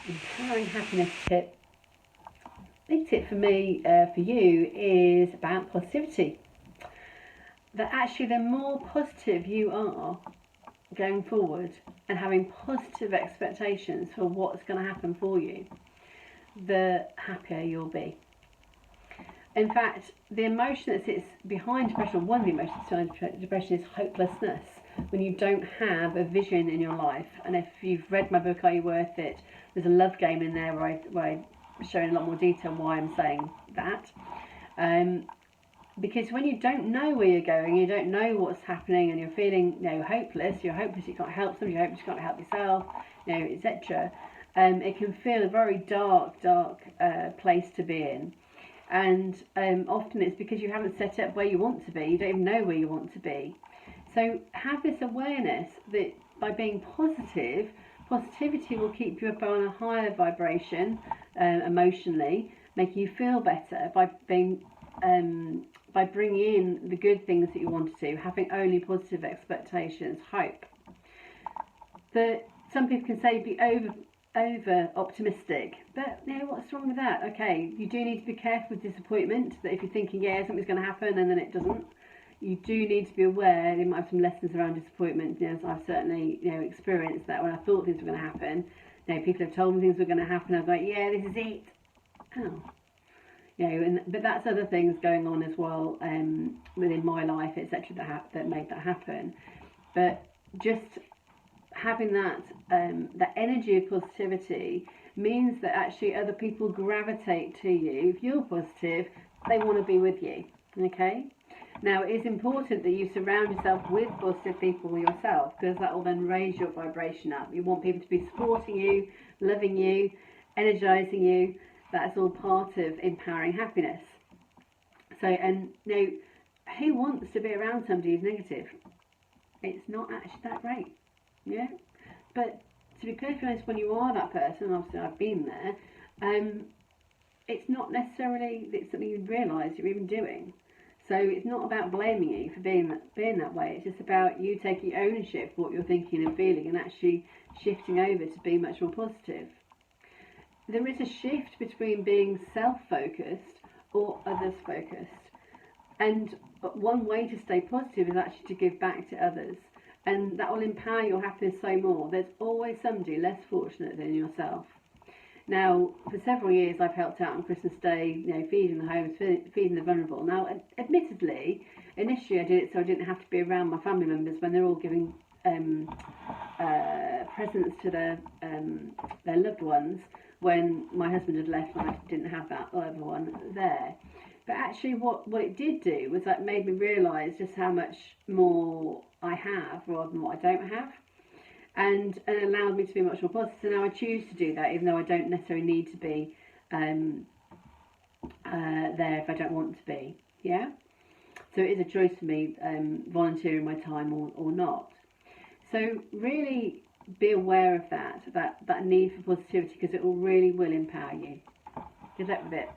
Empowering happiness tip. Big tip for me, for you, is about positivity. That actually, the more positive you are going forward and having positive expectations for what's going to happen for you, the happier you'll be. In fact, the emotion that sits behind depression, or one of the emotions behind depression, is hopelessness. When you don't have a vision in your life. And if you've read my book, Are You Worth It? There's a love game in there where I show in a lot more detail why I'm saying that. Because when you don't know where you're going, you don't know what's happening, and you're feeling, hopeless. You're hopeless. You can't help somebody. You're hopeless. You can't help yourself. Etc. It can feel a very dark place to be in. And often it's because you haven't set up where you want to be. You don't even know where you want to be. So have this awareness that by being positive, positivity will keep you up on a higher vibration emotionally, making you feel better by bringing in the good things that you want to do, having only positive expectations, hope. Some people can say be over optimistic, but what's wrong with that? Okay, you do need to be careful with disappointment, that if you're thinking something's going to happen and then it doesn't, you do need to be aware. You might have some lessons around disappointment. So I've certainly experienced that when I thought things were going to happen. People have told me things were going to happen. I was like, yeah, this is it. Oh, but that's other things going on as well within my life, etc. That made that happen. But just having that energy of positivity means that actually other people gravitate to you. If you're positive, they want to be with you. Okay. Now, it is important that you surround yourself with positive people yourself, because that will then raise your vibration up. You want people to be supporting you, loving you, energizing you. That's all part of empowering happiness. So, and who wants to be around somebody who's negative? It's not actually that great, But to be perfectly honest, when you are that person, obviously I've been there, it's not necessarily something you realise you're even doing. So it's not about blaming you for being that way. It's just about you taking ownership of what you're thinking and feeling, and actually shifting over to be much more positive. There is a shift between being self-focused or others-focused. And one way to stay positive is actually to give back to others. And that will empower your happiness so more. There's always somebody less fortunate than yourself. Now, for several years, I've helped out on Christmas Day, feeding the homeless, feeding the vulnerable. Now, admittedly, initially I did it so I didn't have to be around my family members when they're all giving presents to their loved ones, when my husband had left and I didn't have that other one there. But actually what it did do was that made me realise just how much more I have rather than what I don't have. And allowed me to be much more positive. So now I choose to do that, even though I don't necessarily need to be there if I don't want to be. Yeah. So it is a choice for me, volunteering my time or not. So really be aware of that need for positivity, because it will empower you. Good luck with it.